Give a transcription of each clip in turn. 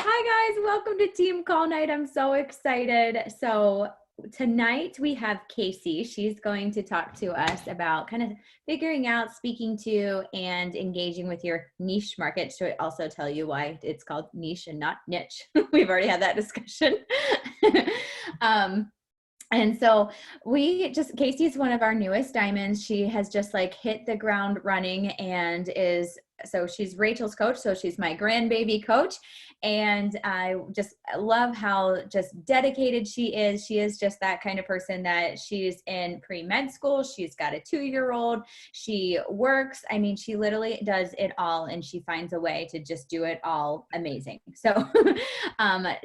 Hi guys, welcome to Team Call Night. I'm so excited. So tonight we have Kasey. She's going to talk to us about kind of figuring out, speaking to, and engaging with your niche market. She'll also tell you why it's called niche and not niche. We've already had that discussion. And so Kasey's one of our newest diamonds. She has just like hit the ground running and she's Rachel's coach. So she's my grandbaby coach. And I just love how just dedicated she is. She is just that kind of person that she's in pre-med school. She's got a 2-year-old. She works. I mean, she literally does it all and she finds a way to just do it all amazing. So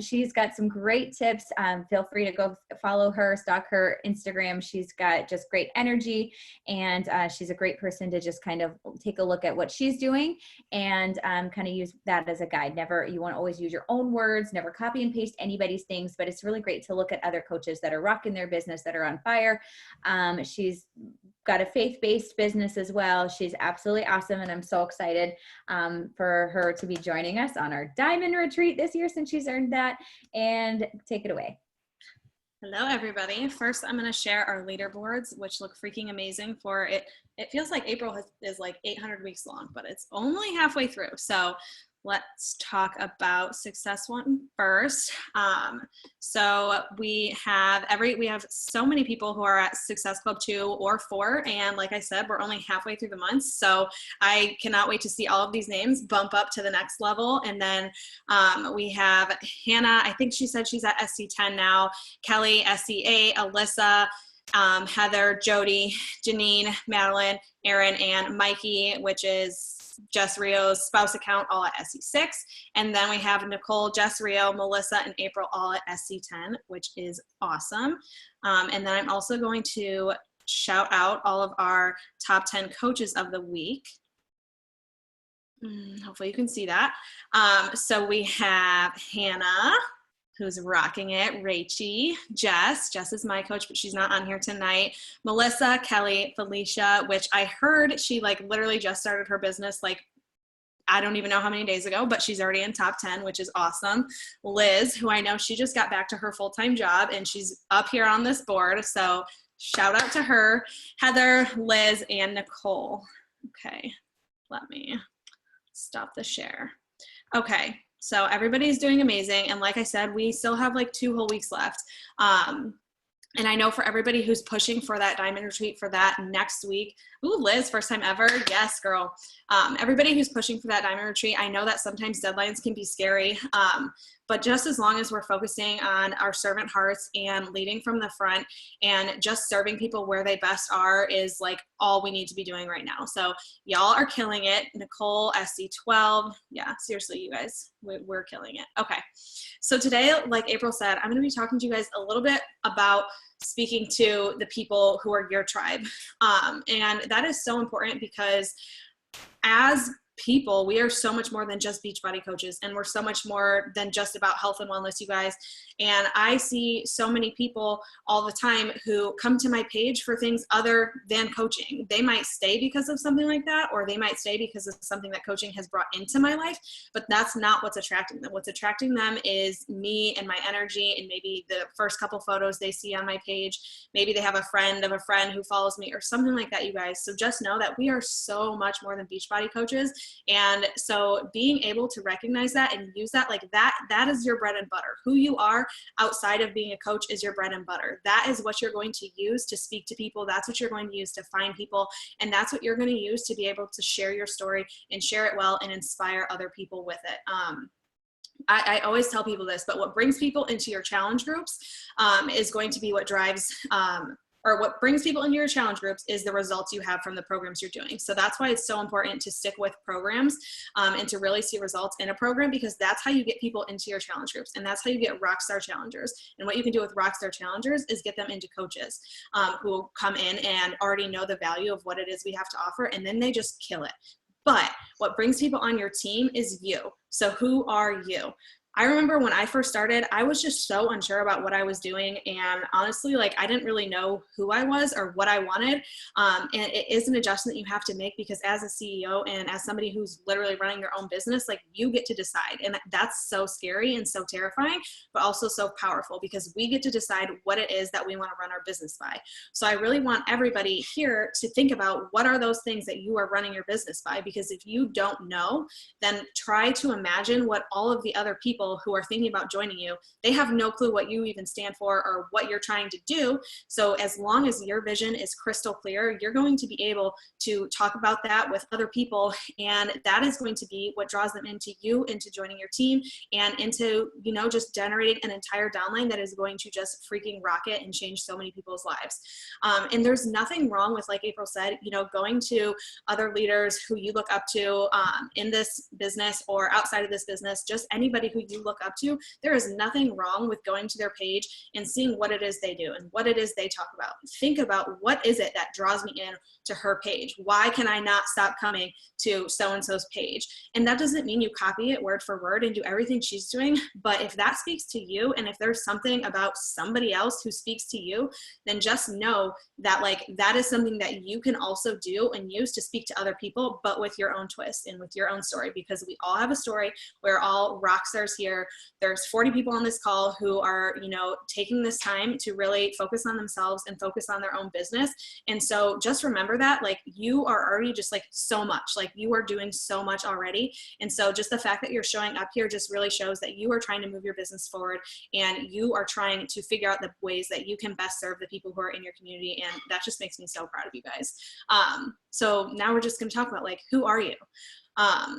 she's got some great tips. Feel free to go follow her, stalk her Instagram. She's got just great energy and she's a great person to just kind of take a look at what she's doing and kind of use that as a guide. You want to always use your own words, never copy and paste anybody's things, but it's really great to look at other coaches that are rocking their business, that are on fire. She's got a faith-based business as well. She's absolutely awesome. And I'm so excited for her to be joining us on our diamond retreat this year since she's earned that. And take it away. Hello, everybody. First, I'm going to share our leaderboards, which look freaking amazing for it. It feels like April is like 800 weeks long, but it's only halfway through. So let's talk about Success One first. So we have so many people who are at Success Club 2 or 4. And like I said, we're only halfway through the month. So I cannot wait to see all of these names bump up to the next level. And then we have Hannah, I think she said she's at SC10 now, Kelly, SC8, Alyssa, Heather, Jody, Janine, Madeline, Aaron, and Mikey, which is Jess Rio's spouse account, all at SC6. And then we have Nicole, Jess Rio, Melissa, and April all at SC10, which is awesome. And then I'm also going to shout out all of our top 10 coaches of the week. Hopefully you can see that. So we have Hannah, who's rocking it, Rachie, Jess is my coach, but she's not on here tonight, Melissa, Kelly, Felicia, which I heard she like literally just started her business like I don't even know how many days ago, but she's already in top 10, which is awesome. Liz, who I know she just got back to her full-time job and she's up here on this board, so shout out to her. Heather, Liz, and Nicole. Okay, let me stop the share. Okay. So everybody's doing amazing. And like I said, we still have like 2 whole weeks left. And I know for everybody who's pushing for that diamond retreat for that next week, ooh, Liz, first time ever. Yes, girl. Everybody who's pushing for that diamond retreat, I know that sometimes deadlines can be scary. But just as long as we're focusing on our servant hearts and leading from the front and just serving people where they best are is like all we need to be doing right now. So y'all are killing it. Nicole, SC12. Yeah, seriously, you guys, we're killing it. Okay. So today, like April said, I'm going to be talking to you guys a little bit about speaking to the people who are your tribe. And that is so important because as people, we are so much more than just Beachbody coaches, and we're so much more than just about health and wellness, you guys. And I see so many people all the time who come to my page for things other than coaching. They might stay because of something like that, or they might stay because of something that coaching has brought into my life, but that's not what's attracting them. What's attracting them is me and my energy, and maybe the first couple photos they see on my page. Maybe they have a friend of a friend who follows me or something like that, you guys. So just know that we are so much more than Beachbody coaches. And so being able to recognize that and use that, like that is your bread and butter. Who you are outside of being a coach is your bread and butter. That is what you're going to use to speak to people. That's what you're going to use to find people. And that's what you're going to use to be able to share your story and share it well and inspire other people with it. I always tell people this, but what brings people into your challenge groups is going to be what drives or what brings people into your challenge groups is the results you have from the programs you're doing. So that's why it's so important to stick with programs and to really see results in a program, because that's how you get people into your challenge groups. And that's how you get rockstar challengers. And what you can do with rockstar challengers is get them into coaches who come in and already know the value of what it is we have to offer. And then they just kill it. But what brings people on your team is you. So who are you? I remember when I first started, I was just so unsure about what I was doing. And honestly, like I didn't really know who I was or what I wanted. And it is an adjustment you have to make, because as a CEO and as somebody who's literally running your own business, like you get to decide. And that's so scary and so terrifying, but also so powerful, because we get to decide what it is that we want to run our business by. So I really want everybody here to think about what are those things that you are running your business by, because if you don't know, then try to imagine what all of the other people who are thinking about joining you, they have no clue what you even stand for or what you're trying to do. So as long as your vision is crystal clear, you're going to be able to talk about that with other people, and that is going to be what draws them into you, into joining your team, and into, you know, just generating an entire downline that is going to just freaking rocket and change so many people's lives. And there's nothing wrong with, like April said, you know, going to other leaders who you look up to in this business or outside of this business, just anybody who you look up to. There is nothing wrong with going to their page and seeing what it is they do and what it is they talk about. Think about, what is it that draws me in to her page? Why can I not stop coming to so-and-so's page? And that doesn't mean you copy it word for word and do everything she's doing, but if that speaks to you, and if there's something about somebody else who speaks to you, then just know that like that is something that you can also do and use to speak to other people, but with your own twist and with your own story, because we all have a story. We're all rock stars here. There's 40 people on this call who are, you know, taking this time to really focus on themselves and focus on their own business. And so just remember that, like, you are already just like so much, like you are doing so much already. And so just the fact that you're showing up here just really shows that you are trying to move your business forward, and you are trying to figure out the ways that you can best serve the people who are in your community. And that just makes me so proud of you guys. So now we're just going to talk about, like, who are you?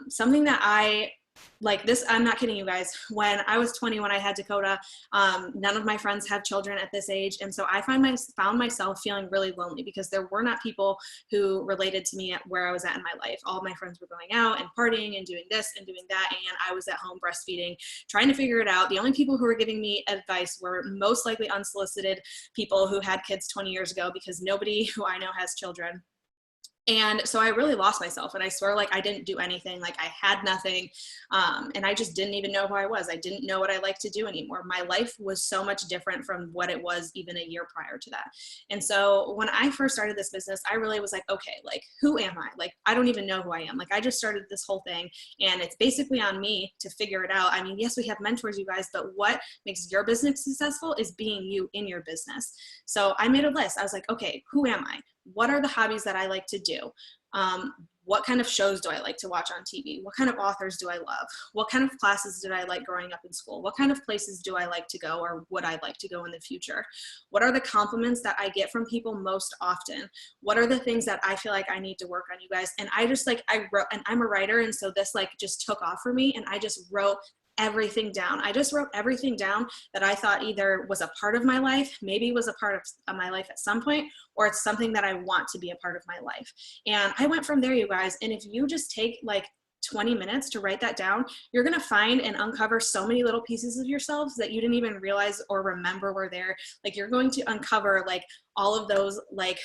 Something that I like this, I'm not kidding you guys. When I was 20, when I had Dakota, none of my friends have children at this age. And so I found myself feeling really lonely, because there were not people who related to me at where I was at in my life. All of my friends were going out and partying and doing this and doing that. And I was at home breastfeeding, trying to figure it out. The only people who were giving me advice were most likely unsolicited people who had kids 20 years ago, because nobody who I know has children. And so I really lost myself, and I swear, like, I didn't do anything. Like, I had nothing. And I just didn't even know who I was. I didn't know what I liked to do anymore. My life was so much different from what it was even a year prior to that. And so when I first started this business, I really was like, okay, like, who am I? Like, I don't even know who I am. Like, I just started this whole thing, and it's basically on me to figure it out. I mean, yes, we have mentors, you guys, but what makes your business successful is being you in your business. So I made a list. I was like, okay, who am I? What are the hobbies that I like to do? What kind of shows do I like to watch on TV? What kind of authors do I love? What kind of classes did I like growing up in school? What kind of places do I like to go, or would I like to go in the future? What are the compliments that I get from people most often? What are the things that I feel like I need to work on, you guys? And I just like, I wrote, and I'm a writer, and so this like just took off for me, and I just wrote everything down. I just wrote everything down that I thought either was a part of my life, maybe was a part of my life at some point, or it's something that I want to be a part of my life. And I went from there, you guys. And if you just take like 20 minutes to write that down, you're going to find and uncover so many little pieces of yourselves that you didn't even realize or remember were there. Like, you're going to uncover like all of those like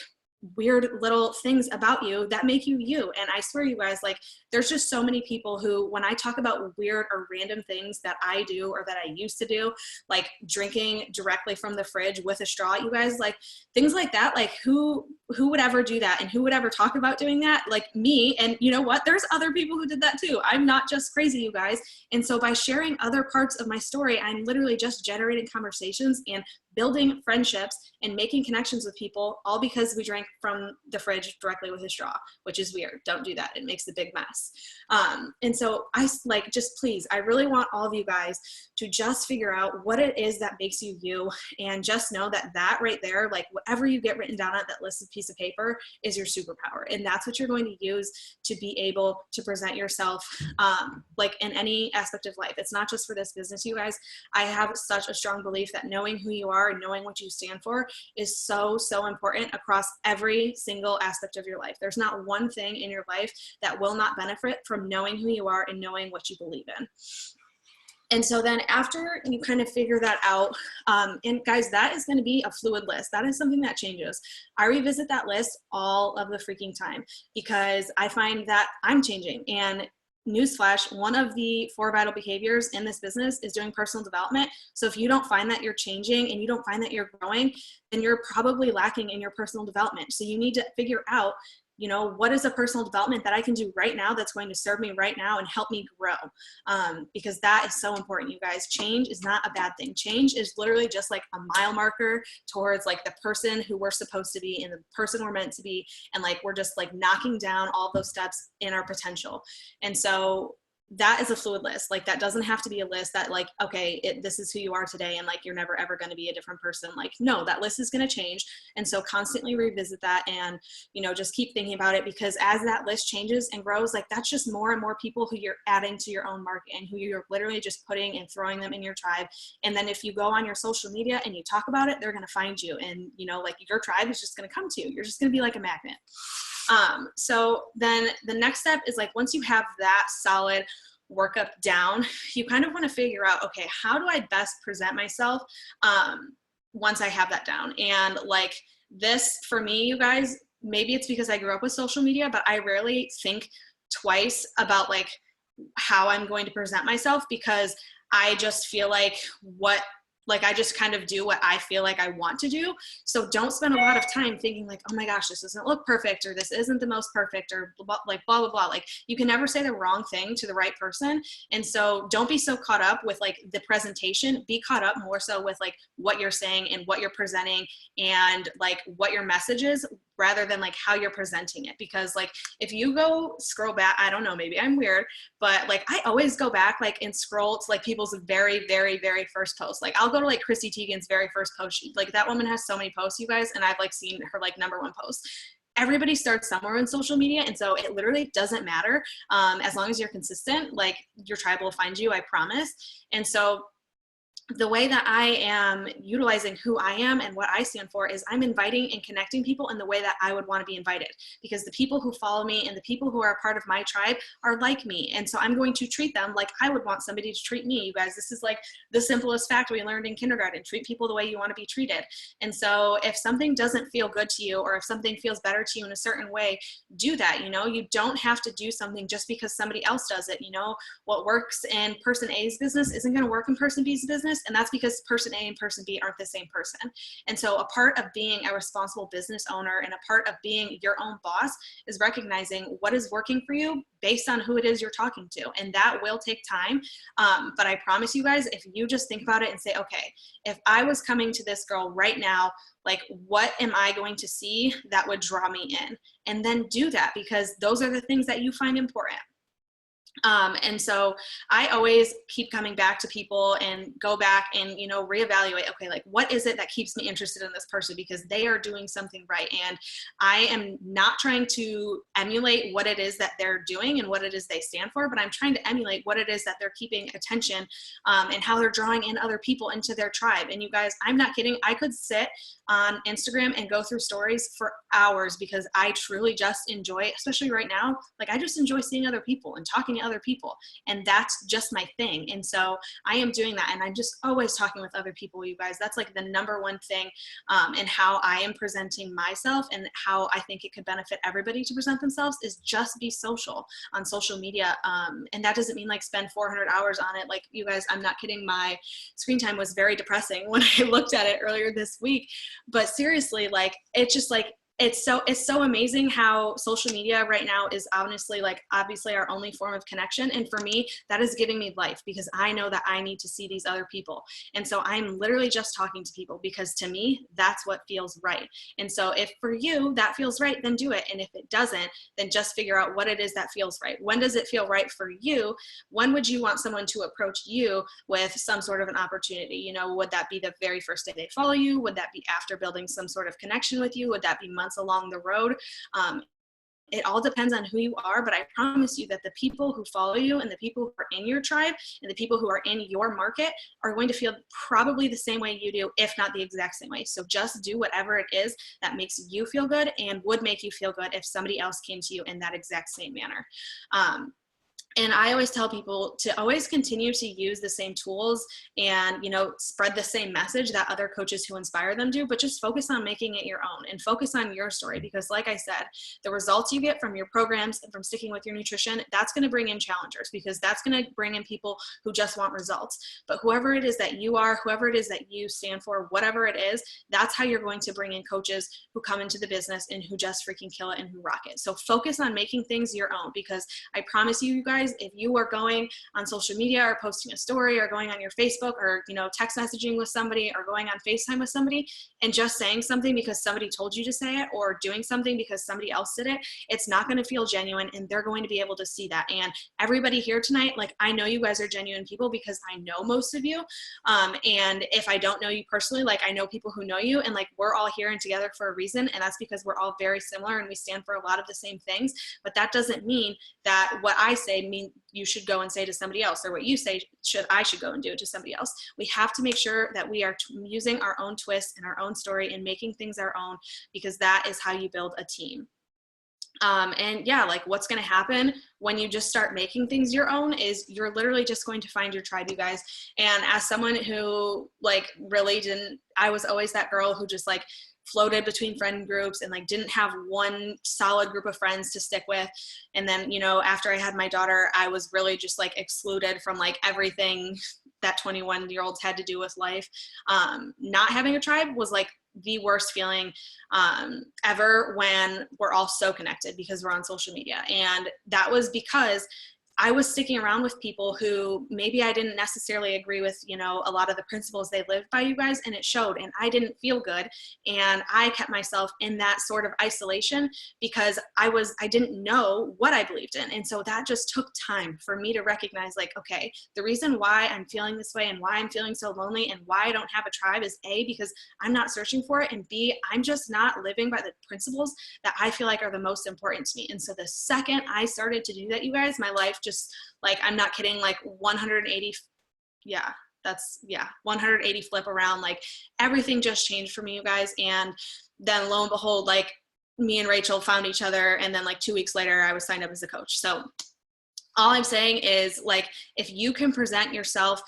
weird little things about you that make you you. And I swear, you guys, like, there's just so many people who, when I talk about weird or random things that I do or that I used to do, like drinking directly from the fridge with a straw, you guys, like things like that, like who would ever do that, and who would ever talk about doing that? Like me. And you know what? There's other people who did that too. I'm not just crazy, you guys. And so by sharing other parts of my story, I'm literally just generating conversations and building friendships and making connections with people, all because we drank from the fridge directly with a straw, which is weird. Don't do that. It makes a big mess. And so I like, just please, I really want all of you guys to just figure out what it is that makes you you, and just know that that right there, like whatever you get written down on that listed piece of paper is your superpower. And that's what you're going to use to be able to present yourself like in any aspect of life. It's not just for this business, you guys. I have such a strong belief that knowing who you are and knowing what you stand for is so, so important across every single aspect of your life. There's not one thing in your life that will not benefit from knowing who you are and knowing what you believe in. And so then after you kind of figure that out, and guys, that is going to be a fluid list. That is something that changes. I revisit that list all of the freaking time, because I find that I'm changing, and newsflash, one of the 4 vital behaviors in this business is doing personal development. So if you don't find that you're changing and you don't find that you're growing, then you're probably lacking in your personal development. So you need to figure out, you know, what is a personal development that I can do right now that's going to serve me right now and help me grow? Because that is so important, you guys. Change is not a bad thing. Change is literally just like a mile marker towards like the person who we're supposed to be and the person we're meant to be. And like, we're just like knocking down all those steps in our potential. And so that is a fluid list. Like, that doesn't have to be a list that like, okay, this is who you are today, and like, you're never ever going to be a different person. Like, no, that list is going to change. And so constantly revisit that, and, you know, just keep thinking about it, because as that list changes and grows, like, that's just more and more people who you're adding to your own market and who you're literally just putting and throwing them in your tribe. And then if you go on your social media and you talk about it, they're going to find you, and, you know, like, your tribe is just going to come to you. You're just going to be like a magnet. So then the next step is like, once you have that solid workup down, you kind of want to figure out, okay, how do I best present myself once I have that down? And like, this for me, you guys, maybe it's because I grew up with social media, but I rarely think twice about like how I'm going to present myself, because I just feel like I just kind of do what I feel like I want to do. So don't spend a lot of time thinking like, oh my gosh, this doesn't look perfect, or this isn't the most perfect, or blah, blah, blah. Like, you can never say the wrong thing to the right person. And so don't be so caught up with like the presentation, be caught up more so with like what you're saying and what you're presenting and like what your message is, rather than like how you're presenting it. Because like, if you go scroll back, I don't know, maybe I'm weird, but like, I always go back like and scroll to like people's very, very, very first post. Like, I'll go to like Chrissy Teigen's very first post. Like, that woman has so many posts, you guys, and I've like seen her like #1 post. Everybody starts somewhere in social media, and so it literally doesn't matter. As long as you're consistent, like, your tribe will find you, I promise. And so the way that I am utilizing who I am and what I stand for is I'm inviting and connecting people in the way that I would want to be invited, because the people who follow me and the people who are a part of my tribe are like me. And so I'm going to treat them like I would want somebody to treat me. You guys, this is like the simplest fact we learned in kindergarten: treat people the way you want to be treated. And so if something doesn't feel good to you, or if something feels better to you in a certain way, do that. You know, you don't have to do something just because somebody else does it. You know, what works in person A's business isn't going to work in person B's business. And that's because person A and person B aren't the same person. And so a part of being a responsible business owner and a part of being your own boss is recognizing what is working for you based on who it is you're talking to. And that will take time. But I promise you guys, if you just think about it and say, okay, if I was coming to this girl right now, like, what am I going to see that would draw me in? And then do that, because those are the things that you find important. And so I always keep coming back to people and go back and, you know, reevaluate, okay, like, what is it that keeps me interested in this person? Because they are doing something right. And I am not trying to emulate what it is that they're doing and what it is they stand for, but I'm trying to emulate what it is that they're keeping attention, and how they're drawing in other people into their tribe. And you guys, I'm not kidding. I could sit on Instagram and go through stories for hours, because I truly just enjoy, especially right now, like, I just enjoy seeing other people and talking to other people, and that's just my thing. And so I am doing that, and I'm just always talking with other people, you guys. That's like the #1 thing, and how I am presenting myself and how I think it could benefit everybody to present themselves is just be social on social media. And that doesn't mean like spend 400 hours on it. Like, you guys, I'm not kidding. My screen time was very depressing when I looked at it earlier this week, but seriously, like, it's just like, it's so amazing how social media right now is honestly, like, obviously our only form of connection. And for me, that is giving me life, because I know that I need to see these other people. And so I'm literally just talking to people, because to me, that's what feels right. And so if for you that feels right, then do it. And if it doesn't, then just figure out what it is that feels right. When does it feel right for you? When would you want someone to approach you with some sort of an opportunity? You know, would that be the very first day they follow you? Would that be after building some sort of connection with you? Would that be months along the road? It all depends on who you are, but I promise you that the people who follow you and the people who are in your tribe and the people who are in your market are going to feel probably the same way you do, if not the exact same way. So just do whatever it is that makes you feel good and would make you feel good if somebody else came to you in that exact same manner. And I always tell people to always continue to use the same tools and, you know, spread the same message that other coaches who inspire them do, but just focus on making it your own and focus on your story. Because like I said, the results you get from your programs and from sticking with your nutrition, that's going to bring in challengers, because that's going to bring in people who just want results. But whoever it is that you are, whoever it is that you stand for, whatever it is, that's how you're going to bring in coaches who come into the business and who just freaking kill it and who rock it. So focus on making things your own, because I promise you, you guys, if you are going on social media or posting a story or going on your Facebook or, you know, text messaging with somebody or going on FaceTime with somebody and just saying something because somebody told you to say it, or doing something because somebody else did it, it's not going to feel genuine, and they're going to be able to see that. And everybody here tonight, like, I know you guys are genuine people because I know most of you. And if I don't know you personally, like, I know people who know you, and like, we're all here and together for a reason. And that's because we're all very similar and we stand for a lot of the same things. But that doesn't mean that what I say mean you should go and say to somebody else, or what you say I should go and do it to somebody else. We have to make sure that we are using our own twist and our own story and making things our own, because that is how you build a team. And yeah, like, what's going to happen when you just start making things your own is you're literally just going to find your tribe, you guys. And as someone who, like, really I was always that girl who just, like, floated between friend groups and, like, didn't have one solid group of friends to stick with. And then, you know, after I had my daughter, I was really just, like, excluded from, like, everything that 21-year-olds had to do with life. Not having a tribe was, like, the worst feeling ever, when we're all so connected because we're on social media. And that was because I was sticking around with people who maybe I didn't necessarily agree with, you know, a lot of the principles they lived by, you guys, and it showed, and I didn't feel good. And I kept myself in that sort of isolation because I didn't know what I believed in. And so that just took time for me to recognize, like, okay, the reason why I'm feeling this way and why I'm feeling so lonely and why I don't have a tribe is A, because I'm not searching for it, and B, I'm just not living by the principles that I feel like are the most important to me. And so the second I started to do that, you guys, my life just, like, I'm not kidding, like 180, 180 flip around, like, everything just changed for me, you guys. And then lo and behold, like, me and Rachel found each other, and then, like, 2 weeks later I was signed up as a coach. So all I'm saying is, like, if you can present yourself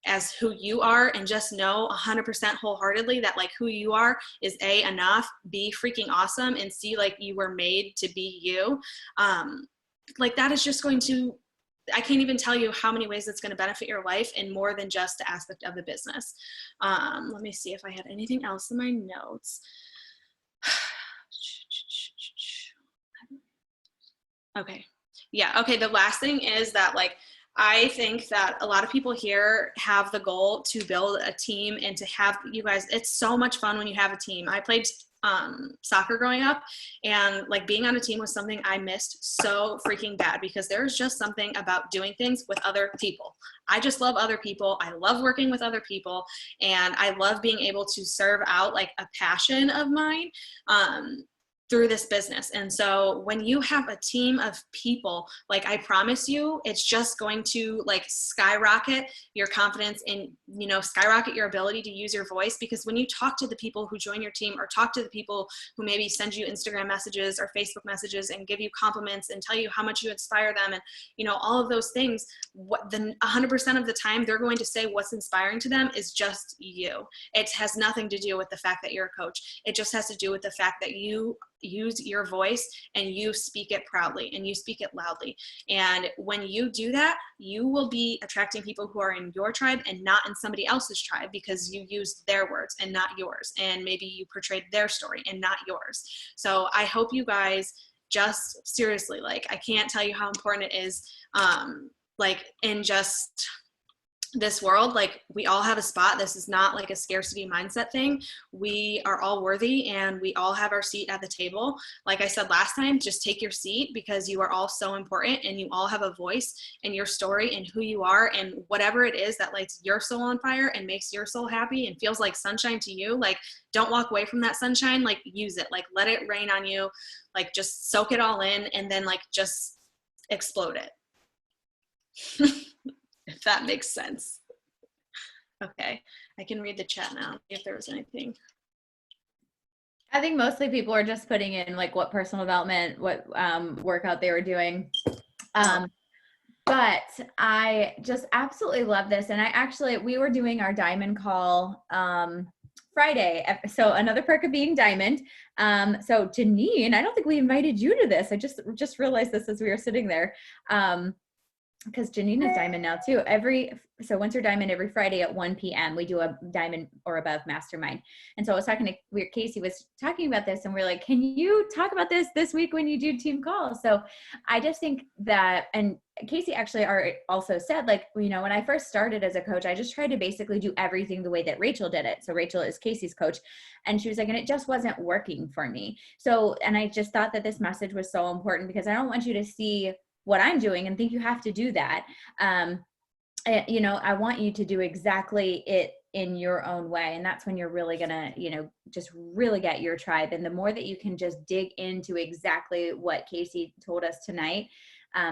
as who you are and just know 100% wholeheartedly that, like, who you are is A, enough, B, freaking awesome, and C, like, you were made to be you, like, that is just going to, I can't even tell you how many ways it's going to benefit your life, and more than just the aspect of the business. Let me see if I had anything else in my notes. Okay. Yeah. Okay. The last thing is that, like, I think that a lot of people here have the goal to build a team and to have, you guys, it's so much fun when you have a team. I played soccer growing up, and, like, being on a team was something I missed so freaking bad, because there's just something about doing things with other people. I just love other people. I love working with other people, and I love being able to serve out, like, a passion of mine through this business. And so when you have a team of people, like, I promise you, it's just going to, like, skyrocket your confidence and, you know, skyrocket your ability to use your voice. Because when you talk to the people who join your team, or talk to the people who maybe send you Instagram messages or Facebook messages and give you compliments and tell you how much you inspire them, and, you know, all of those things, what the 100% of the time they're going to say what's inspiring to them is just you. It has nothing to do with the fact that you're a coach. It just has to do with the fact that you use your voice and you speak it proudly and you speak it loudly. And when you do that, you will be attracting people who are in your tribe and not in somebody else's tribe, because you used their words and not yours. And maybe you portrayed their story and not yours. So I hope you guys just seriously, like, I can't tell you how important it is, like, in just this world, like, we all have a spot. This is not like a scarcity mindset thing. We are all worthy, and we all have our seat at the table. Like I said last time, just take your seat, because you are all so important, and you all have a voice and your story and who you are, and whatever it is that lights your soul on fire and makes your soul happy and feels like sunshine to you. Like, don't walk away from that sunshine. Like, use it. Like, let it rain on you. Like, just soak it all in, and then, like, just explode it. If that makes sense. Okay, I can read the chat now, if there was anything. I think mostly people are just putting in, like, what personal development, what workout they were doing. But I just absolutely love this. And we were doing our diamond call Friday. So another perk of being diamond. So Janine, I don't think we invited you to this. I just realized this as we were sitting there. Because Janine is diamond now too. So once you're diamond, every Friday at 1 p.m. we do a diamond or above mastermind. And so I was talking to Kasey was talking about this, and we're like, can you talk about this week when you do team calls? So I just think that, and Kasey actually also said, like, when I first started as a coach, I just tried to basically do everything the way that Rachel did it. So Rachel is Kasey's coach, and she was like, and it just wasn't working for me. So, and I just thought that this message was so important, because I don't want you to see what I'm doing and think you have to do that. I want you to do exactly it in your own way. And that's when you're really gonna, just really get your tribe. And the more that you can just dig into exactly what Kasey told us tonight,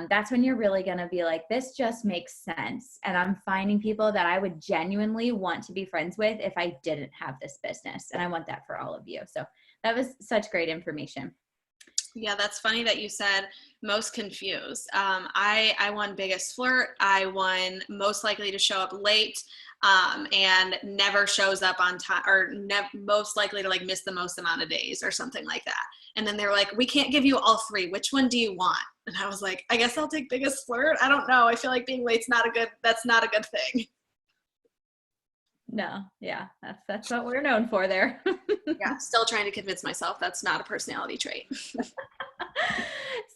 that's when you're really gonna be like, this just makes sense. And I'm finding people that I would genuinely want to be friends with if I didn't have this business. And I want that for all of you. So that was such great information. Yeah, that's funny that you said most confused. I won biggest flirt. I won most likely to show up late, and never shows up on time, or most likely to like miss the most amount of days or something like that. And then they're like, we can't give you all three. Which one do you want? And I was like, I guess I'll take biggest flirt. I don't know. I feel like being late's that's not a good thing. No, yeah, that's what we're known for there. Yeah, still trying to convince myself that's not a personality trait.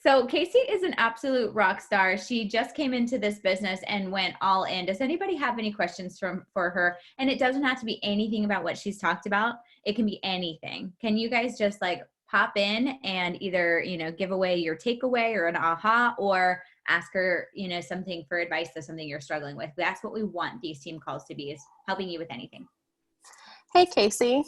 So Kasey is an absolute rock star. She just came into this business and went all in. Does anybody have any questions for her? And it doesn't have to be anything about what she's talked about. It can be anything. Can you guys just like pop in and either, give away your takeaway or an aha, or ask her, something for advice to something you're struggling with? That's what we want these team calls to be, is helping you with anything. Hey, Kasey.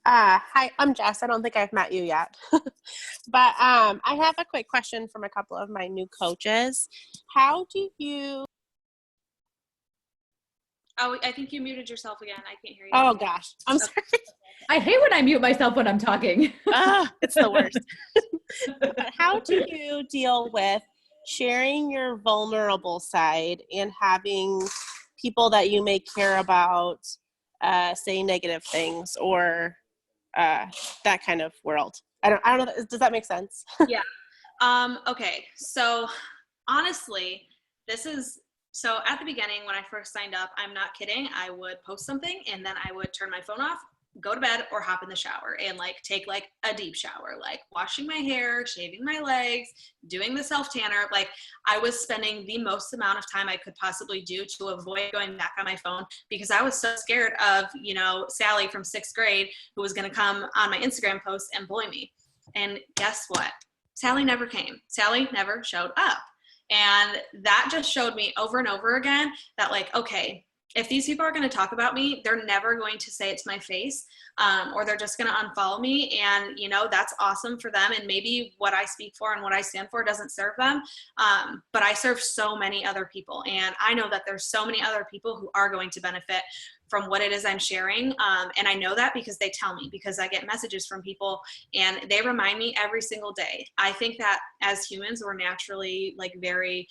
Hi, I'm Jess. I don't think I've met you yet. But I have a quick question from a couple of my new coaches. How do you... Oh, I think you muted yourself again. I can't hear you. Oh, gosh. I'm sorry. I hate when I mute myself when I'm talking. It's the worst. But how do you deal with sharing your vulnerable side and having people that you may care about say negative things, or that kind of world? I don't know. Does that make sense? Yeah. Okay. So honestly, so at the beginning when I first signed up, I'm not kidding, I would post something and then I would turn my phone off, go to bed, or hop in the shower and like take like a deep shower, like washing my hair, shaving my legs, doing the self tanner. Like I was spending the most amount of time I could possibly do to avoid going back on my phone, because I was so scared of, Sally from 6th grade who was going to come on my Instagram post and bully me. And guess what? Sally never came. Sally never showed up. And that just showed me over and over again that, like, okay, if these people are going to talk about me, they're never going to say it to my face, or they're just going to unfollow me. And, that's awesome for them. And maybe what I speak for and what I stand for doesn't serve them. But I serve so many other people. And I know that there's so many other people who are going to benefit from what it is I'm sharing. And I know that because they tell me, because I get messages from people and they remind me every single day. I think that as humans, we're naturally like very,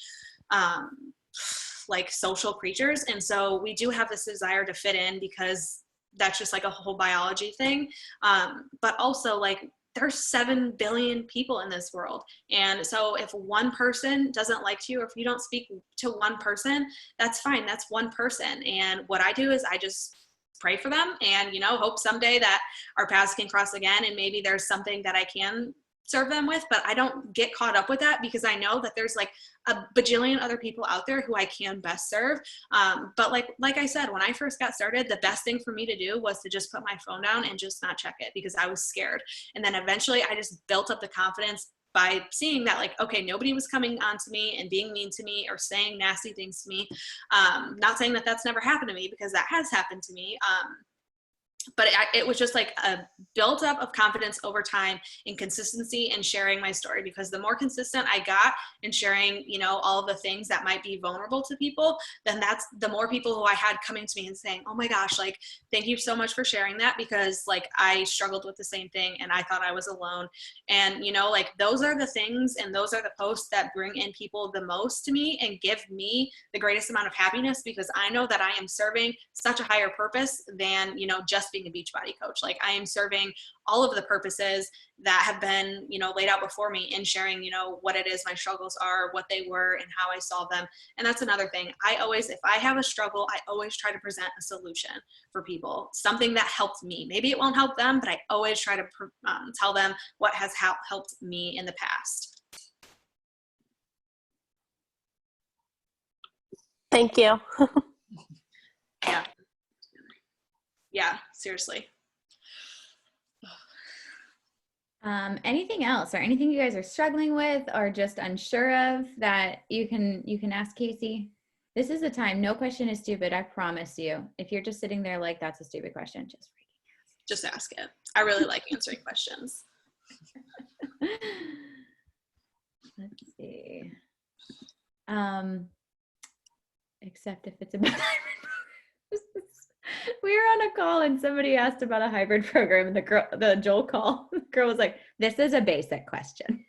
like social creatures. And so we do have this desire to fit in, because that's just like a whole biology thing. But also, like, there's 7 billion people in this world. And so if one person doesn't like you, or if you don't speak to one person, that's fine. That's one person. And what I do is I just pray for them and, hope someday that our paths can cross again. And maybe there's something that I can serve them with, but I don't get caught up with that, because I know that there's like a bajillion other people out there who I can best serve. But like I said, when I first got started, the best thing for me to do was to just put my phone down and just not check it, because I was scared. And then eventually I just built up the confidence by seeing that, like, okay, nobody was coming on to me and being mean to me or saying nasty things to me. Not saying that that's never happened to me, because that has happened to me. but it was just like a built up of confidence over time and consistency and sharing my story, because the more consistent I got in sharing, you know, all of the things that might be vulnerable to people, then that's the more people who I had coming to me and saying, oh my gosh, like, thank you so much for sharing that, because like I struggled with the same thing and I thought I was alone. And, you know, like those are the things and those are the posts that bring in people the most to me and give me the greatest amount of happiness, because I know that I am serving such a higher purpose than, you know, just being a Beachbody coach. Like I am serving all of the purposes that have been, you know, laid out before me in sharing, you know, what it is my struggles are, what they were, and how I solve them. And that's another thing. I always, if I have a struggle, I always try to present a solution for people, something that helped me. Maybe it won't help them, but I always try to tell them what has helped me in the past. Thank you. Yeah. Yeah, seriously. Anything else or anything you guys are struggling with or just unsure of that you can ask Kasey? This is the time. No question is stupid. I promise you. If you're just sitting there like that's a stupid question, just ask it. I really like answering questions. Let's see. Except if it's about we were on a call and somebody asked about a hybrid program and the Joel call, the girl was like, this is a basic question.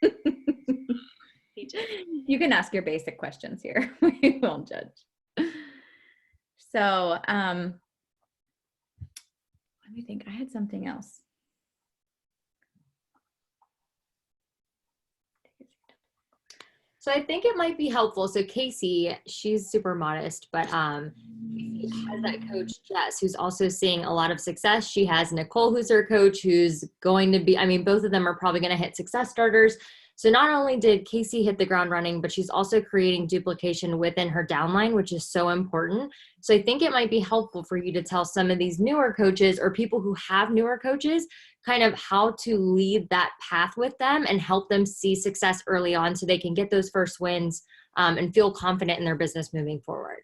You can ask your basic questions here. We won't judge. So, let me think. I had something else. So I think it might be helpful. So Kasey, she's super modest, but Kasey has that coach, Jess, who's also seeing a lot of success. She has Nicole, who's her coach, who's going to be, I mean, both of them are probably going to hit success starters. So not only did Kasey hit the ground running, but she's also creating duplication within her downline, which is so important. So I think it might be helpful for you to tell some of these newer coaches or people who have newer coaches kind of how to lead that path with them and help them see success early on so they can get those first wins and feel confident in their business moving forward.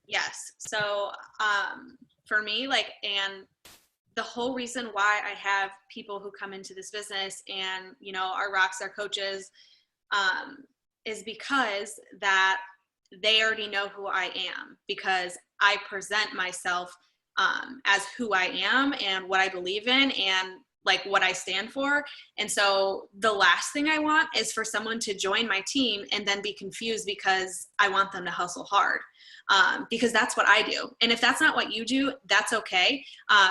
Yes. So for me, like, and the whole reason why I have people who come into this business and, you know, are rockstar coaches is because that they already know who I am, because I present myself as who I am and what I believe in and like what I stand for. And so the last thing I want is for someone to join my team and then be confused because I want them to hustle hard. Because that's what I do. And if that's not what you do, that's okay.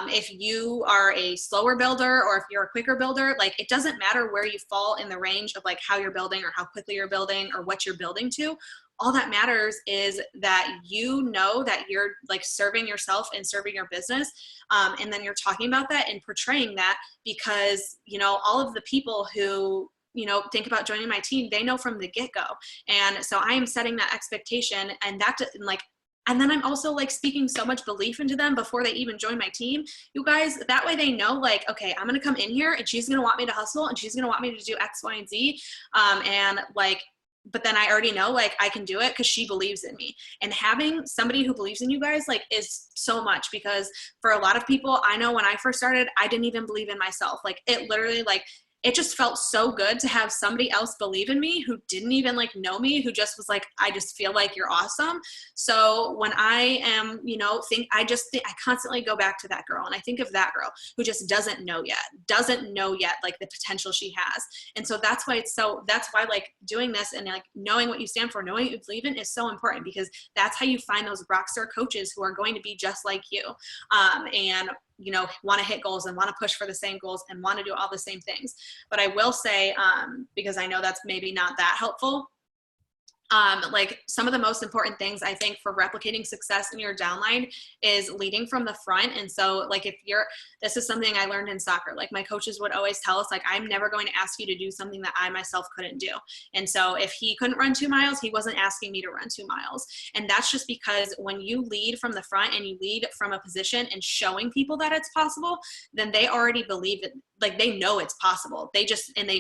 If you are a slower builder or if you're a quicker builder, like it doesn't matter where you fall in the range of like how you're building or how quickly you're building or what you're building to. All that matters is that you know that you're like serving yourself and serving your business. And then you're talking about that and portraying that, because, you know, all of the people who, you know, think about joining my team, they know from the get-go. And so I am setting that expectation, and that like, and then I'm also like speaking so much belief into them before they even join my team. You guys, that way they know like, okay, I'm going to come in here and she's going to want me to hustle and she's going to want me to do X, Y, and Z. And like, but then I already know like I can do it because she believes in me. And having somebody who believes in you guys like is so much, because for a lot of people, I know when I first started, I didn't even believe in myself. Like it literally like, it just felt so good to have somebody else believe in me who didn't even like know me, who just was like, I just feel like you're awesome. So when I am, you know, I constantly go back to that girl. And I think of that girl who just doesn't know yet, like the potential she has. And so that's why like doing this and like knowing what you stand for, knowing what you believe in is so important, because that's how you find those rockstar coaches who are going to be just like you. And you know, want to hit goals and want to push for the same goals and want to do all the same things. But I will say, because I know that's maybe not that helpful, like some of the most important things I think for replicating success in your downline is leading from the front. And so like this is something I learned in soccer. Like my coaches would always tell us, like, I'm never going to ask you to do something that I myself couldn't do. And so if he couldn't run 2 miles, he wasn't asking me to run 2 miles. And that's just because when you lead from the front and you lead from a position and showing people that it's possible, then they already believe it. Like they know it's possible. They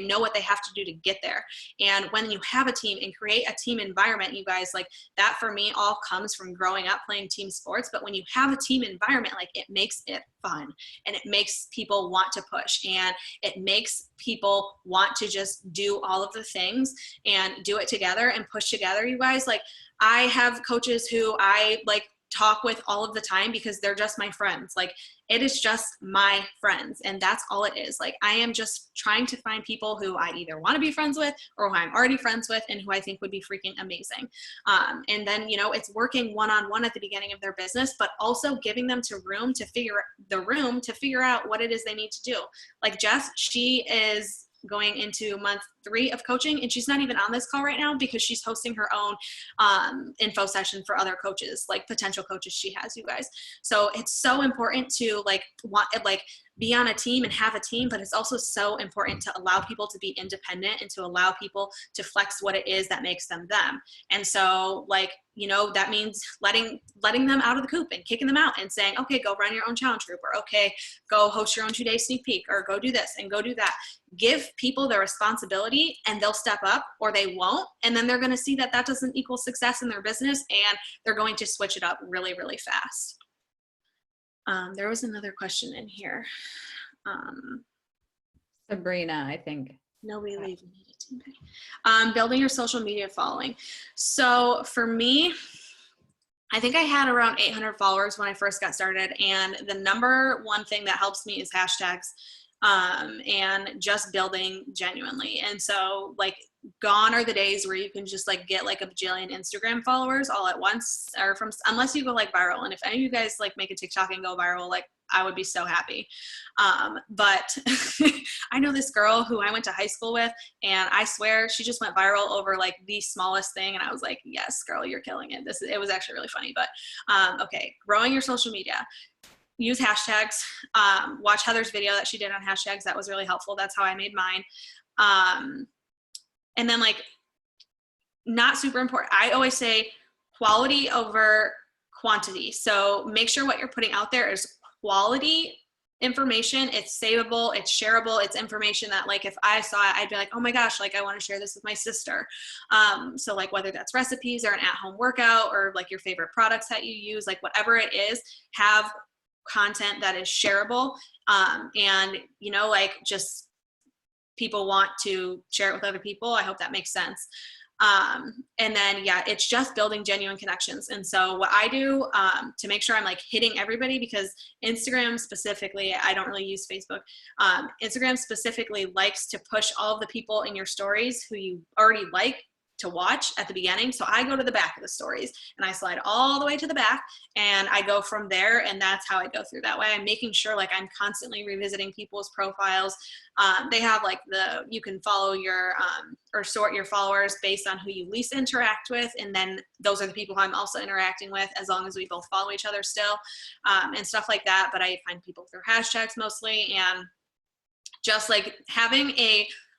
know what they have to do to get there. And when you have a team and create a team team environment, you guys, like that for me all comes from growing up playing team sports. But when you have a team environment, like it makes it fun and it makes people want to push and it makes people want to just do all of the things and do it together and push together, you guys. Like I have coaches who I like talk with all of the time because they're just my friends. Like it is just my friends, and that's all it is. Like I am just trying to find people who I either want to be friends with or who I'm already friends with and who I think would be freaking amazing. And then, you know, it's working one-on-one at the beginning of their business, but also giving them room to figure out what it is they need to do. Like Jess, she is going into month 3 of coaching, and she's not even on this call right now because she's hosting her own info session for other coaches, like potential coaches she has, you guys. So it's so important to be on a team and have a team, but it's also so important to allow people to be independent and to allow people to flex what it is that makes them them. And so, like, you know, that means letting them out of the coop and kicking them out and saying, okay, go run your own challenge group, or okay, go host your own 2-day sneak peek, or go do this and go do that. Give people the responsibility and they'll step up, or they won't. And then they're going to see that that doesn't equal success in their business, and they're going to switch it up really, really fast. There was another question in here. Sabrina, I think. Nobody leave me. Building your social media following. So for me, I think I had around 800 followers when I first got started. And the number one thing that helps me is hashtags, and just building genuinely. And so like gone are the days where you can just like get like a bajillion Instagram followers all at once, or unless you go like viral. And if any of you guys like make a TikTok and go viral, like I would be so happy. But I know this girl who I went to high school with, and I swear she just went viral over like the smallest thing. And I was like, yes, girl, you're killing it. It was actually really funny. But okay, growing your social media. Use hashtags. Watch Heather's video that she did on hashtags. That was really helpful. That's how I made mine. And then like, not super important. I always say quality over quantity. So make sure what you're putting out there is quality information. It's savable, it's shareable, it's information that like if I saw it, I'd be like, oh my gosh, like I want to share this with my sister. So like whether that's recipes or an at-home workout or like your favorite products that you use, like whatever it is, have content that is shareable. And you know, like just people want to share it with other people. I hope that makes sense. And then, yeah, it's just building genuine connections. And so what I do, to make sure I'm like hitting everybody, because Instagram specifically, I don't really use Facebook. Instagram specifically likes to push all of the people in your stories who you already like to watch at the beginning. So I go to the back of the stories and I slide all the way to the back and I go from there. And that's how I go through that way. I'm making sure like I'm constantly revisiting people's profiles. They have like you can follow your, or sort your followers based on who you least interact with. And then those are the people I'm also interacting with, as long as we both follow each other still, and stuff like that. But I find people through hashtags mostly, and just like having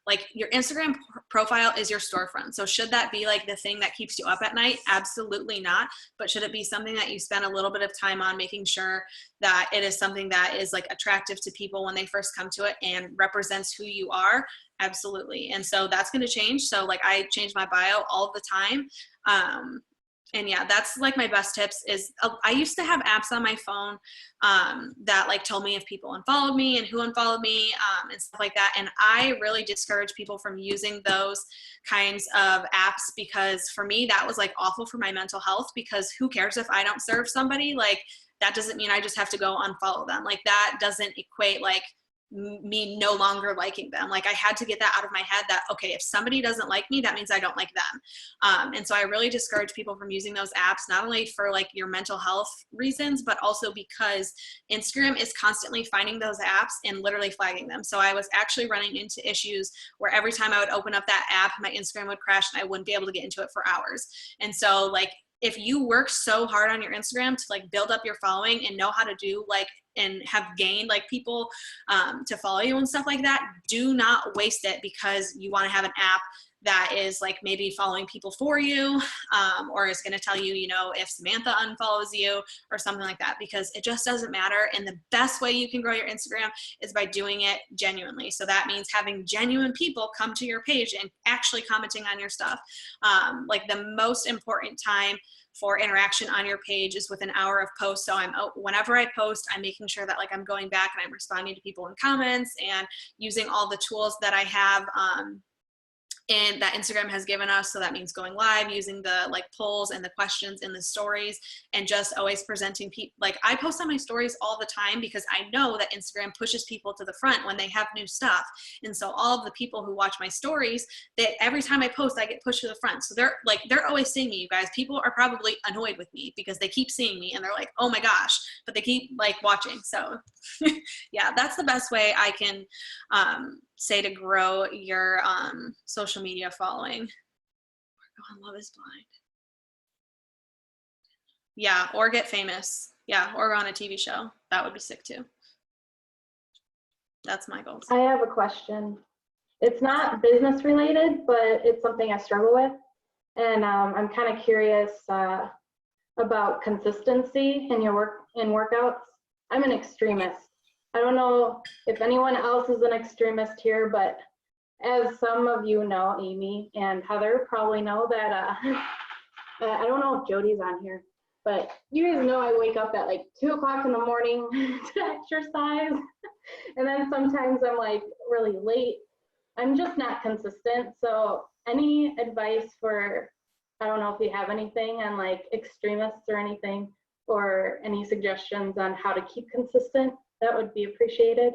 like your Instagram profile is your storefront. So should that be like the thing that keeps you up at night? Absolutely not. But should it be something that you spend a little bit of time on, making sure that it is something that is like attractive to people when they first come to it and represents who you are? Absolutely. And so that's going to change. So like I change my bio all the time. And yeah, that's like my best tips is I used to have apps on my phone that like told me if people unfollowed me and who unfollowed me, and stuff like that. And I really discourage people from using those kinds of apps, because for me, that was like awful for my mental health, because who cares if I don't serve somebody? Like that doesn't mean I just have to go unfollow them. Like that doesn't equate like me no longer liking them. Like I had to get that out of my head that, okay, if somebody doesn't like me, that means I don't like them. And so I really discourage people from using those apps, not only for like your mental health reasons, but also because Instagram is constantly finding those apps and literally flagging them. So I was actually running into issues where every time I would open up that app, my Instagram would crash and I wouldn't be able to get into it for hours. And so like, if you work so hard on your Instagram to like build up your following and know how to do like and have gained like people to follow you and stuff like that, do not waste it because you want to have an app that is like maybe following people for you, or is going to tell you, you know, if Samantha unfollows you or something like that, because it just doesn't matter. And the best way you can grow your Instagram is by doing it genuinely. So that means having genuine people come to your page and actually commenting on your stuff. Like the most important time for interaction on your page is within an hour of post. So whenever I post, I'm making sure that like I'm going back and I'm responding to people in comments and using all the tools that I have, and that Instagram has given us. So that means going live, using the like polls and the questions in the stories, and just always presenting people. Like I post on my stories all the time because I know that Instagram pushes people to the front when they have new stuff. And so all of the people who watch my stories, that every time I post, I get pushed to the front. So they're always seeing me, you guys. People are probably annoyed with me because they keep seeing me and they're like, oh my gosh, but they keep like watching. So yeah, that's the best way I can say to grow your social media following. Go on Love is Blind. Yeah, or get famous. Yeah, or on a TV show. That would be sick too. That's my goals. I have a question. It's not business related, but it's something I struggle with. And I'm kind of curious about consistency in your work in workouts. I'm an extremist. I don't know if anyone else is an extremist here, but as some of you know, Amy and Heather probably know that, I don't know if Jody's on here, but you guys know I wake up at like 2 o'clock in the morning to exercise. And then sometimes I'm like really late. I'm just not consistent. So any advice for, I don't know if you have anything on like extremists or anything, or any suggestions on how to keep consistent, that would be appreciated.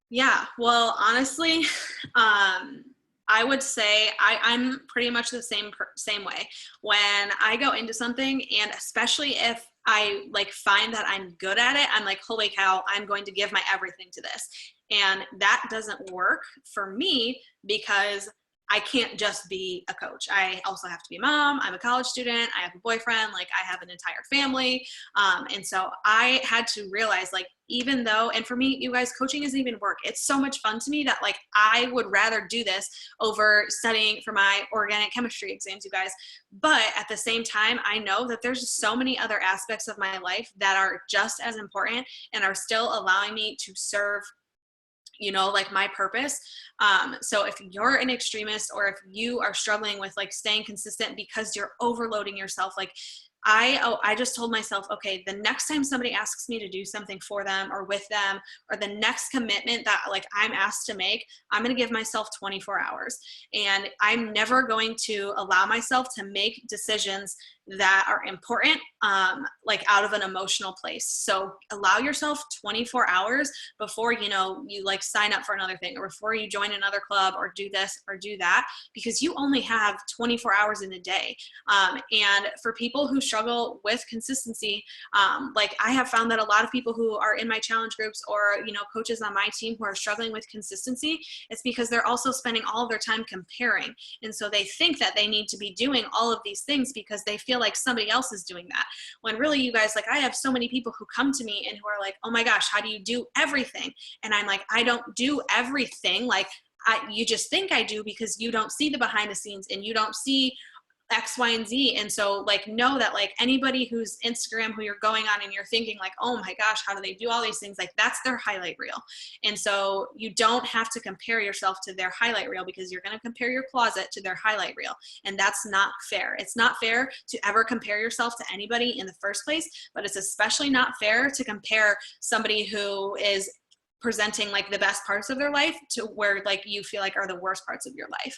Yeah, well, honestly, I would say I'm pretty much the same way. When I go into something, and especially if I like find that I'm good at it, I'm like, holy cow, I'm going to give my everything to this. And that doesn't work for me because I can't just be a coach. I also have to be a mom. I'm a college student. I have a boyfriend. Like I have an entire family. And so I had to realize like, even though, and for me, you guys, coaching isn't even work. It's so much fun to me that like, I would rather do this over studying for my organic chemistry exams, you guys. But at the same time, I know that there's just so many other aspects of my life that are just as important and are still allowing me to serve, you know, like my purpose. So if you're an extremist, or if you are struggling with like staying consistent because you're overloading yourself, like I just told myself, okay, the next time somebody asks me to do something for them or with them, or the next commitment that like I'm asked to make, I'm going to give myself 24 hours. And I'm never going to allow myself to make decisions that are important, like out of an emotional place. So allow yourself 24 hours before, you know, you like sign up for another thing, or before you join another club, or do this or do that, because you only have 24 hours in a day. And for people who struggle with consistency, like I have found that a lot of people who are in my challenge groups, or, you know, coaches on my team who are struggling with consistency, it's because they're also spending all of their time comparing. And so they think that they need to be doing all of these things because they feel like somebody else is doing that. When really, you guys, like I have so many people who come to me and who are like, oh my gosh, how do you do everything? And I'm like, I don't do everything. Like you just think I do because you don't see the behind the scenes and you don't see X, Y, and Z. And so like, know that like anybody who's Instagram, who you're going on and you're thinking like, oh my gosh, how do they do all these things? Like that's their highlight reel. And so you don't have to compare yourself to their highlight reel, because you're going to compare your closet to their highlight reel. And that's not fair. It's not fair to ever compare yourself to anybody in the first place, but it's especially not fair to compare somebody who is presenting like the best parts of their life to where like you feel like are the worst parts of your life.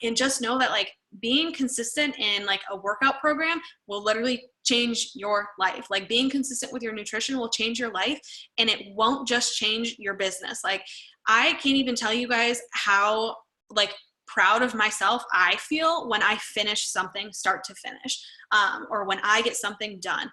And just know that like being consistent in like a workout program will literally change your life. Like being consistent with your nutrition will change your life, and it won't just change your business. Like I can't even tell you guys how like proud of myself, I feel, when I finish something start to finish, or when I get something done,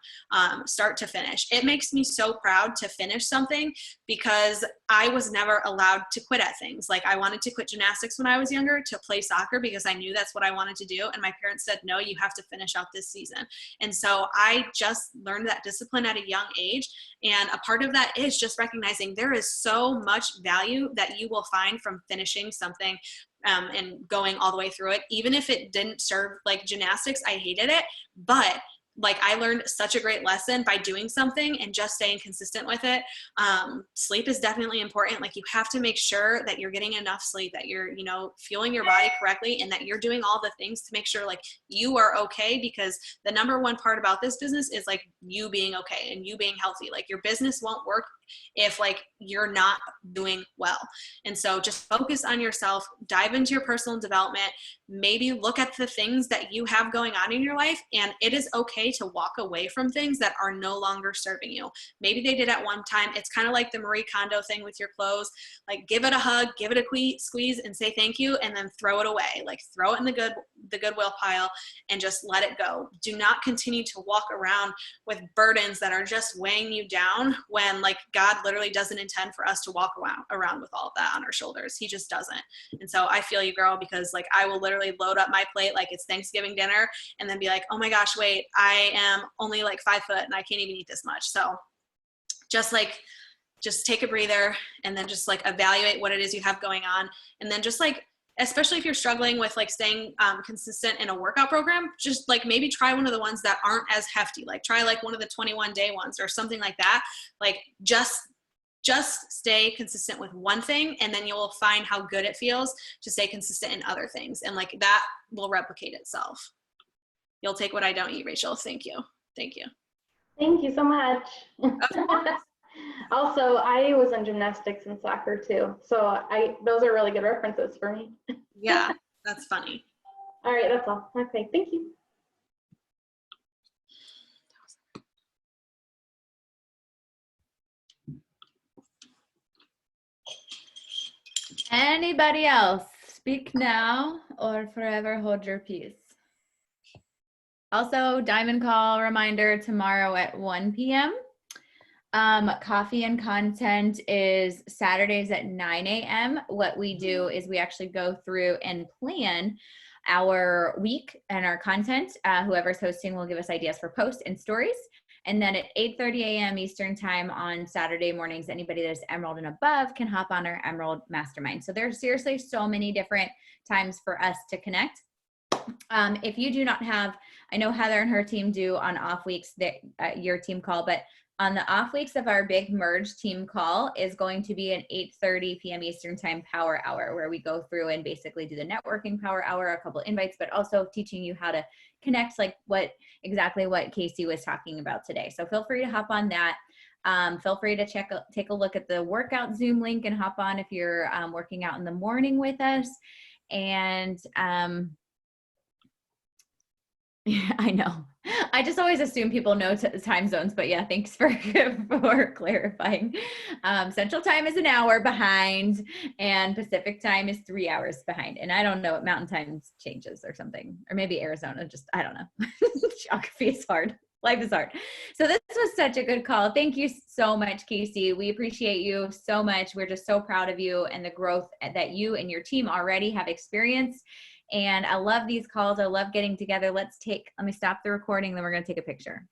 start to finish. It makes me so proud to finish something because I was never allowed to quit at things. Like I wanted to quit gymnastics when I was younger to play soccer because I knew that's what I wanted to do. And my parents said, no, you have to finish out this season. And so I just learned that discipline at a young age. And a part of that is just recognizing there is so much value that you will find from finishing something and going all the way through it. Even if it didn't serve, like gymnastics, I hated it, but like I learned such a great lesson by doing something and just staying consistent with it. Sleep is definitely important. Like you have to make sure that you're getting enough sleep, that you're, you know, fueling your body correctly, and that you're doing all the things to make sure like you are okay, because the number one part about this business is like you being okay and you being healthy. Like your business won't work if like you're not doing well. And so just focus on yourself, dive into your personal development, maybe look at the things that you have going on in your life. And it is okay to walk away from things that are no longer serving you. Maybe they did at one time. It's kind of like the Marie Kondo thing with your clothes. Like give it a hug, give it a squeeze and say thank you, and then throw it away. Like throw it in the goodwill pile and just let it go. Do not continue to walk around with burdens that are just weighing you down when like God literally doesn't intend for us to walk around with all of that on our shoulders. He just doesn't. And so I feel you, girl, because like I will literally load up my plate like it's Thanksgiving dinner and then be like, oh my gosh, wait, I am only like 5 foot and I can't even eat this much. So just take a breather and then just like evaluate what it is you have going on. And then just like, especially if you're struggling with like staying consistent in a workout program, just like maybe try one of the ones that aren't as hefty. Like try like one of the 21-day ones or something like that. Like just stay consistent with one thing, and then you'll find how good it feels to stay consistent in other things. And like that will replicate itself. You'll take what I don't eat, Rachel. Thank you. Thank you. Thank you so much. Also, I was in gymnastics and soccer too. So those are really good references for me. Yeah, that's funny. All right, that's all. Okay, thank you. Anybody else? Speak now or forever hold your peace. Also, Diamond Call reminder tomorrow at 1 p.m. Coffee and content is Saturdays at 9 a.m. What we do is we actually go through and plan our week and our content. Whoever's hosting will give us ideas for posts and stories. And then at 8:30 a.m. Eastern time on Saturday mornings, anybody that's Emerald and above can hop on our Emerald Mastermind. So there's seriously so many different times for us to connect. If you do not have, I know Heather and her team do on off weeks that your team call, but on the off weeks of our big merge team call is going to be an 8:30 p.m. Eastern time power hour, where we go through and basically do the networking power hour, a couple invites, but also teaching you how to connect, like exactly what Kasey was talking about today. So feel free to hop on that. Feel free to take a look at the workout Zoom link and hop on if you're working out in the morning with us. And yeah, I know. I just always assume people know time zones, but yeah, thanks for clarifying. Central time is an hour behind and Pacific time is 3 hours behind. And I don't know, Mountain time changes or something, or maybe Arizona, I don't know. Geography is hard. Life is hard. So this was such a good call. Thank you so much, Kasey. We appreciate you so much. We're just so proud of you and the growth that you and your team already have experienced. And I love these calls. I love getting together. Let me stop the recording, then we're going to take a picture.